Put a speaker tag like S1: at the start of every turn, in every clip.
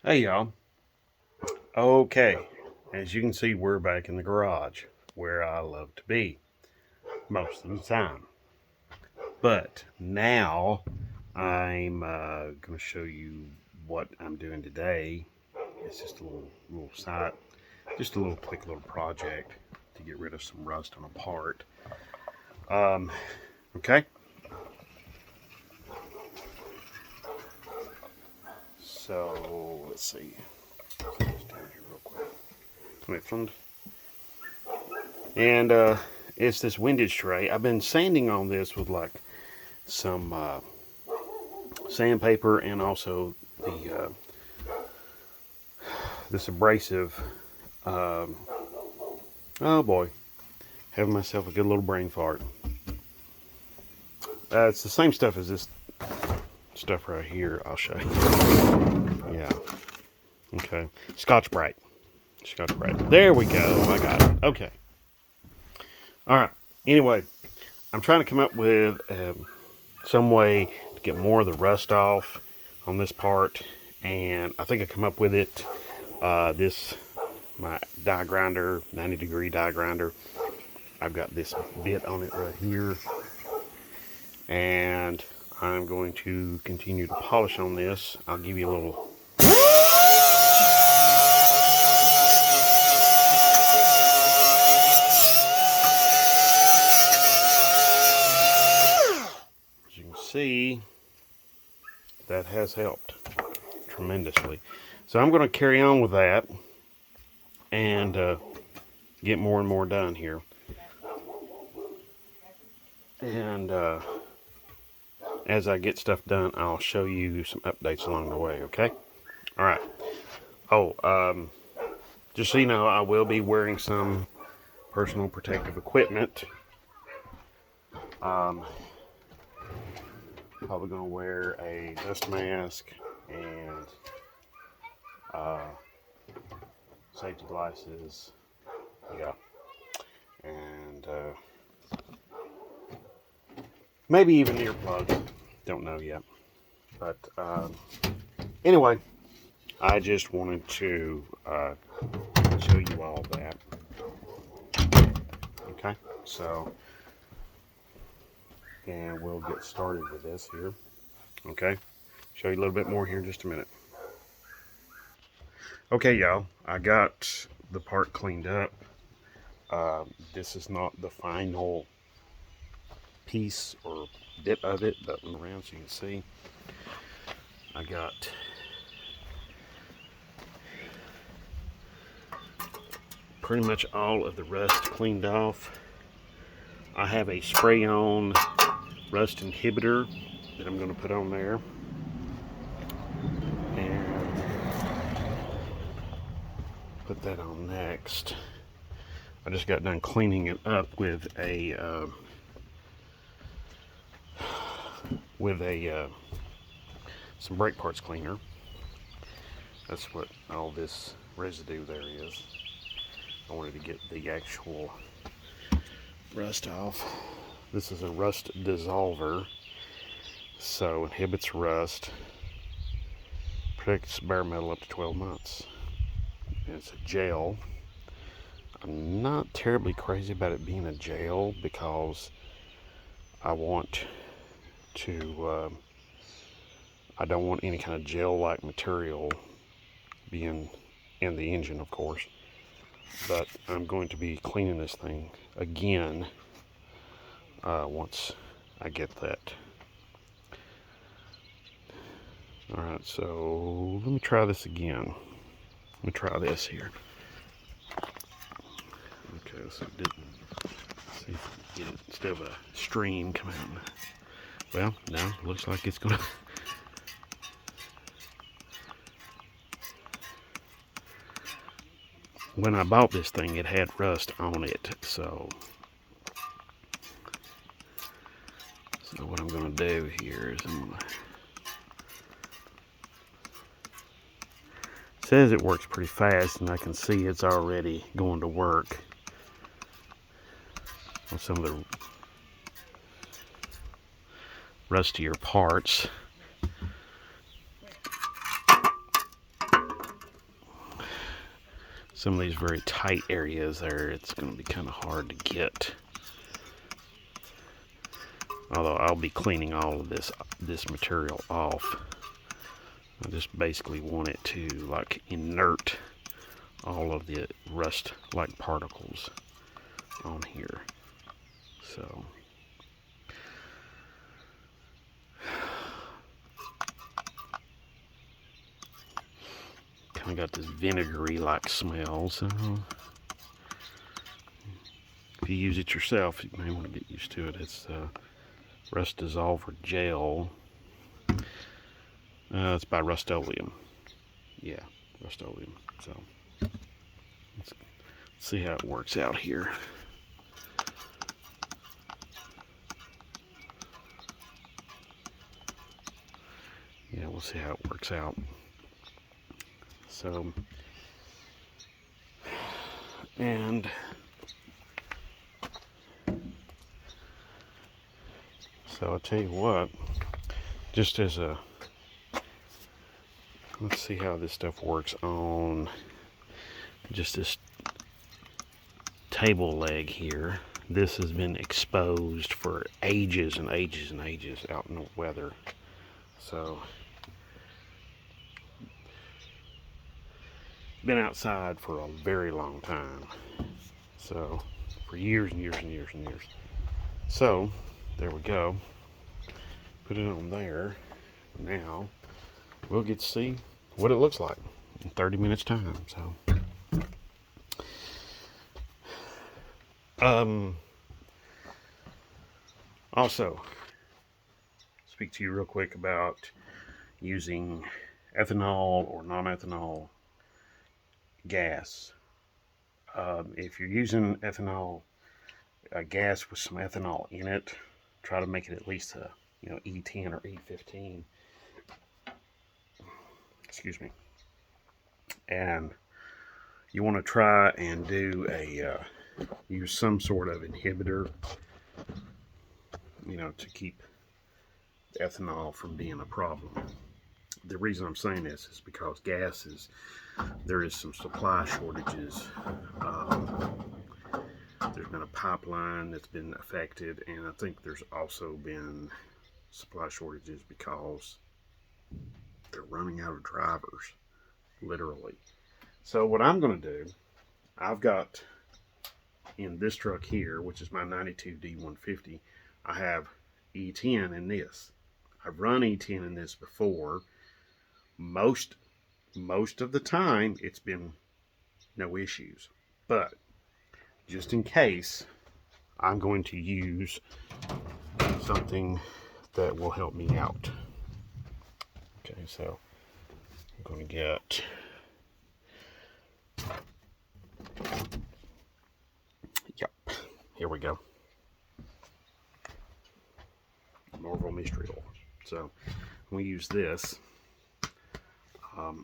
S1: Hey y'all. Okay, as you can see, we're back in the garage where I love to be most of the time. But now I'm going to show you what I'm doing today. It's just a little side, just a little quick little project to get rid of some rust on a part. Um, okay, so let's see. Just down here real quick. Midland. And it's this windage tray. I've been sanding on this with like some sandpaper and also the this abrasive. Um, oh boy, having myself a good little brain fart. It's the same stuff as this stuff right here. I'll show you. Yeah. Okay. Scotch Brite. Scotch Brite. There we go. I got it. Okay. All right. Anyway, I'm trying to come up with some way to get more of the rust off on this part, and I think I come up with it. This my die grinder, 90-degree die grinder. I've got this bit on it right here, and I'm going to continue to polish on this. I'll give you a little. As you can see, that has helped tremendously. So I'm going to carry on with that and get more and more done here. And as I get stuff done, I'll show you some updates along the way, okay? All right. Oh, just so you know, I will be wearing some personal protective equipment. Probably going to wear a dust mask and safety glasses. Yeah. And maybe even earplugs. Don't know yet. But anyway, I just wanted to show you all that. Okay, so, and we'll get started with this here. Okay, show you a little bit more here in just a minute. Okay, y'all, I got the part cleaned up. This is not the final piece or bit of it, but around so you can see. I got pretty much all of the rust cleaned off. I have a spray-on rust inhibitor that I'm going to put on there. And put that on next. I just got done cleaning it up with a some brake parts cleaner. That's what all this residue there is. I wanted to get the actual rust off. This is a rust dissolver, so inhibits rust, protects bare metal up to 12 months. And it's a gel. I'm not terribly crazy about it being a gel because I want to I don't want any kind of gel-like material being in the engine, of course. But I'm going to be cleaning this thing again once I get that. Alright, so let me try this again. Let me try this here. Okay, so it didn't. See if we can get it instead of a stream coming out. Well, no, looks like it's gonna. When I bought this thing, it had rust on it, so what I'm gonna do here is it says it works pretty fast, and I can see it's already going to work on some of the rustier parts. some of these very tight areas there, it's going to be kind of hard to get. Although I'll be cleaning all of this material off. I just basically want it to like inert all of the rust like particles on here. So kind of got this vinegary like smell, so if you use it yourself you may want to get used to it. It's Rust Dissolver Gel. It's by Rust-Oleum. Yeah, Rust-Oleum. So let's see how it works out here. Yeah, we'll see how it works out. So, and so I'll tell you what, just as a, let's see how this stuff works on just this table leg here. This has been exposed for ages and ages and ages out in the weather. So, been outside for a very long time. So, for years and years and years and years. So, there we go. Put it on there. Now, we'll get to see what it looks like in 30 minutes time. So also speak to you real quick about using ethanol or non-ethanol gas. If you're using ethanol gas with some ethanol in it, try to make it at least a E10 or E15. Excuse me. And you want to try and do use some sort of inhibitor, to keep ethanol from being a problem. The reason I'm saying this is because there is some supply shortages. There's been a pipeline that's been affected, and I think there's also been supply shortages because they're running out of drivers, literally. So what I'm going to do, I've got in this truck here, which is my 92 D150, I have E10 in this. I've run E10 in this before. Most of the time, it's been no issues. But just in case, I'm going to use something that will help me out. Okay, so I'm going to get here we go. Marvel Mystery Oil. So I'm going to use this. If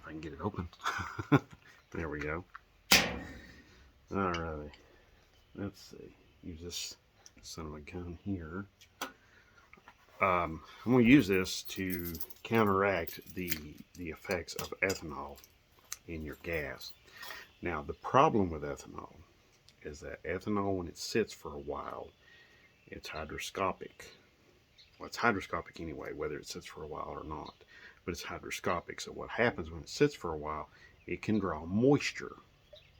S1: I can get it open. There we go. Alrighty. Let's see. Use this son of a gun here. I'm going to use this to counteract the effects of ethanol in your gas. Now, the problem with ethanol is that ethanol, when it sits for a while, it's hygroscopic. Well, it's hygroscopic anyway, whether it sits for a while or not. But it's hygroscopic, so what happens when it sits for a while, it can draw moisture,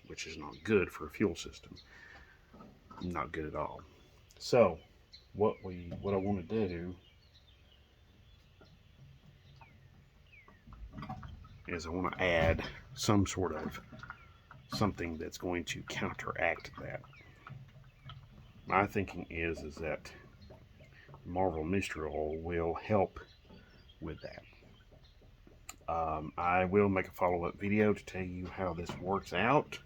S1: which is not good for a fuel system. Not good at all. So, what I want to do is I want to add some sort of something that's going to counteract that. My thinking is that Marvel Mystery Oil will help with that. I will make a follow-up video to tell you how this works out.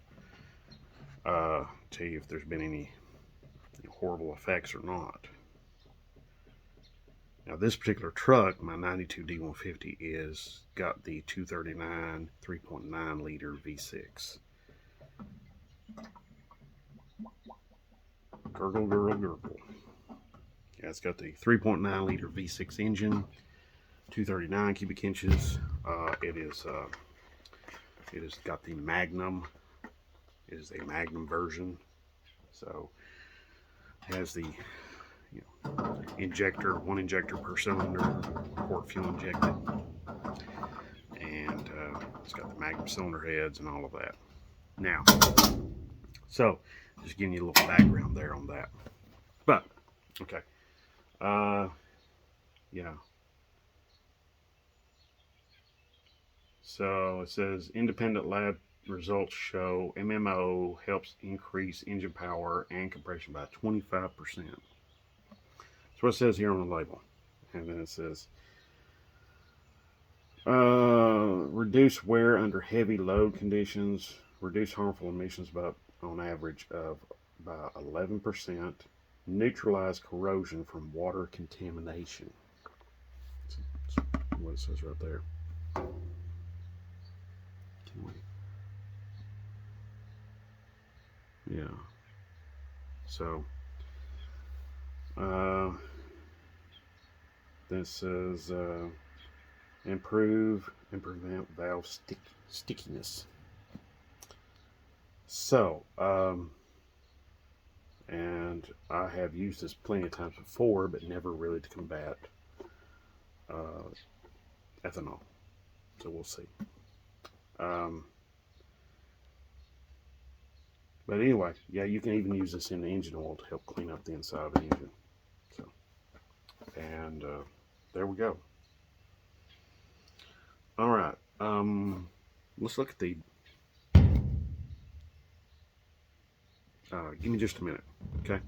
S1: Tell you if there's been any horrible effects or not. Now this particular truck, my 92 D150, is got the 239 3.9 liter V6. Gurgle, gurgle, gurgle. Yeah, it's got the 3.9 liter V6 engine, 239 cubic inches. It is It has got the Magnum. It is a Magnum version. So it has the injector, one injector per cylinder, port fuel injected, and it's got the Magnum cylinder heads and all of that. Now, so just giving you a little background there on that. But okay, yeah. So it says independent lab results show MMO helps increase engine power and compression by 25%. That's what it says here on the label. And then it says reduce wear under heavy load conditions, reduce harmful emissions by on average of by 11%, neutralize corrosion from water contamination. That's what it says right there. Yeah. So, this says improve and prevent valve stickiness. So, and I have used this plenty of times before, but never really to combat ethanol. So we'll see. But anyway, yeah, you can even use this in the engine oil to help clean up the inside of the engine. So, and there we go. All right, let's look at the. Give me just a minute, okay?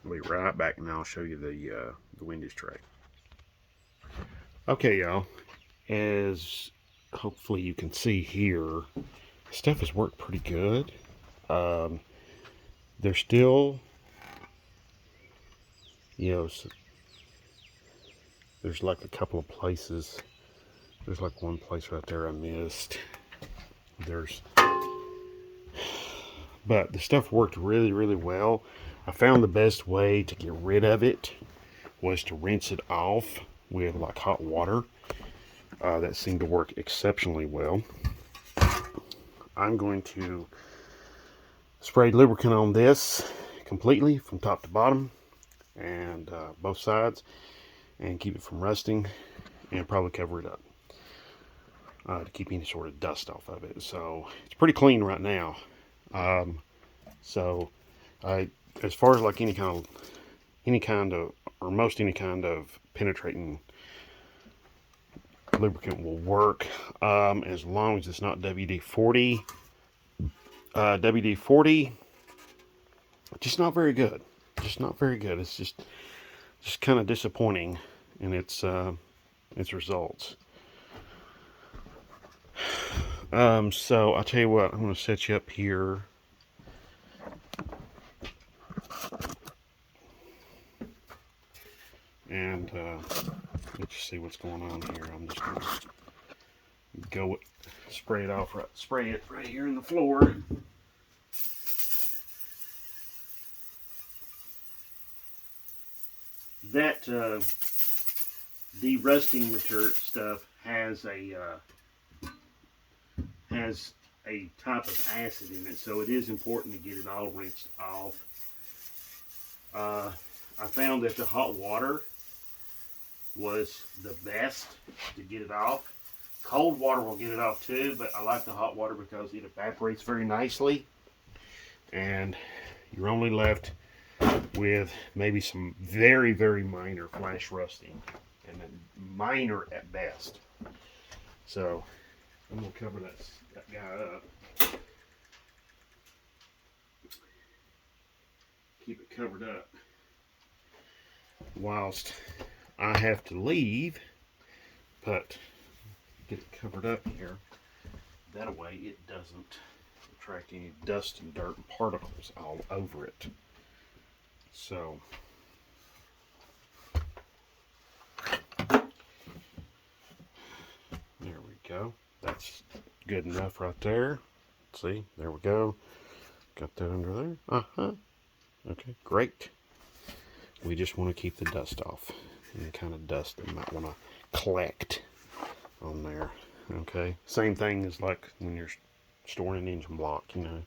S1: I'll be right back, and I'll show you the windage tray. Okay, y'all. As hopefully you can see here, stuff has worked pretty good. There's still, there's like a couple of places. There's like one place right there I missed. But the stuff worked really, really well. I found the best way to get rid of it was to rinse it off with like hot water. That seemed to work exceptionally well. I'm going to spray lubricant on this completely from top to bottom and both sides, and keep it from rusting, and probably cover it up to keep any sort of dust off of it. So it's pretty clean right now. So as far as like any kind of or most any kind of penetrating lubricant will work, as long as it's not WD-40. WD-40, just not very good. Just not very good. It's just kind of disappointing in its results. So I'll tell you what, I'm going to set you up here. And let's see what's going on here. I'm just going to spray it right here in the floor. That de-rusting material stuff has a type of acid in it, so it is important to get it all rinsed off. I found that the hot water was the best to get it off. Cold water will get it off too, but I like the hot water because it evaporates very nicely, and you're only left with maybe some very, very minor flash rusting, and then minor at best. So I'm going to cover that guy up. Keep it covered up whilst I have to leave, but get it covered up here. That way it doesn't attract any dust and dirt and particles all over it. So there we go. That's good enough right there. See, there we go. Got that under there. Okay, great. We just want to keep the dust off. Any kind of dust that might want to collect on there. Okay, same thing as like when you're storing an engine block, you know.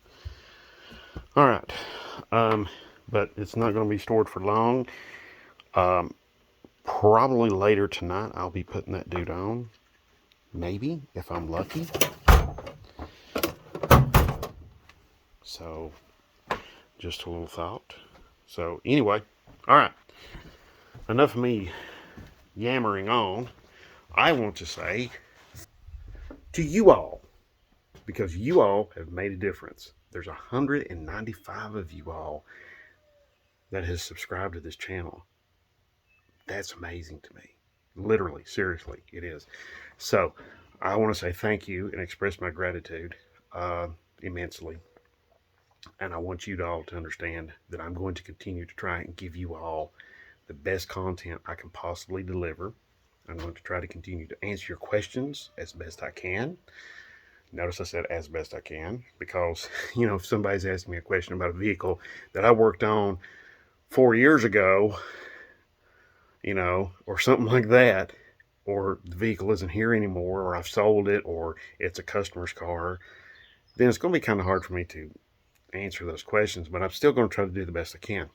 S1: All right, but it's not going to be stored for long. Probably later tonight, I'll be putting that dude on. Maybe if I'm lucky. So, just a little thought. So, anyway, all right. Enough of me yammering on. I want to say to you all, because you all have made a difference. There's 195 of you all that has subscribed to this channel. That's amazing to me. Literally, seriously, it is. So, I want to say thank you and express my gratitude immensely. And I want you all to understand that I'm going to continue to try and give you all the best content I can possibly deliver. I'm going to try to continue to answer your questions as best I can. Notice I said as best I can because, you know, if somebody's asking me a question about a vehicle that I worked on 4 years ago, you know, or something like that, or the vehicle isn't here anymore, or I've sold it, or it's a customer's car, then it's going to be kind of hard for me to answer those questions, but I'm still going to try to do the best I can.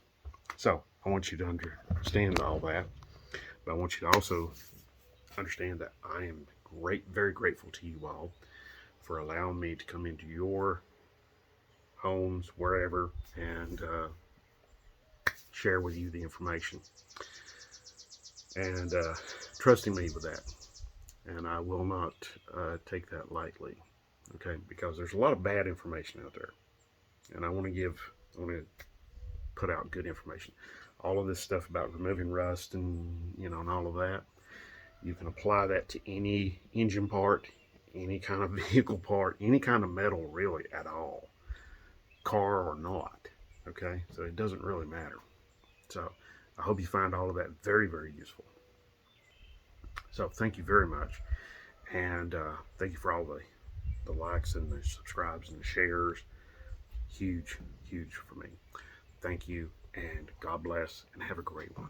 S1: So I want you to understand all that, but I want you to also understand that I am very grateful to you all for allowing me to come into your homes, wherever, and share with you the information. And trusting me with that. And I will not take that lightly, okay? Because there's a lot of bad information out there. And I want to put out good information. All of this stuff about removing rust and, you know, and all of that, you can apply that to any engine part, any kind of vehicle part, any kind of metal really at all, car or not, okay? So it doesn't really matter. So I hope you find all of that very useful. So thank you very much. And thank you for all the likes and the subscribes and the shares. Huge for me. Thank you, and God bless, and have a great one.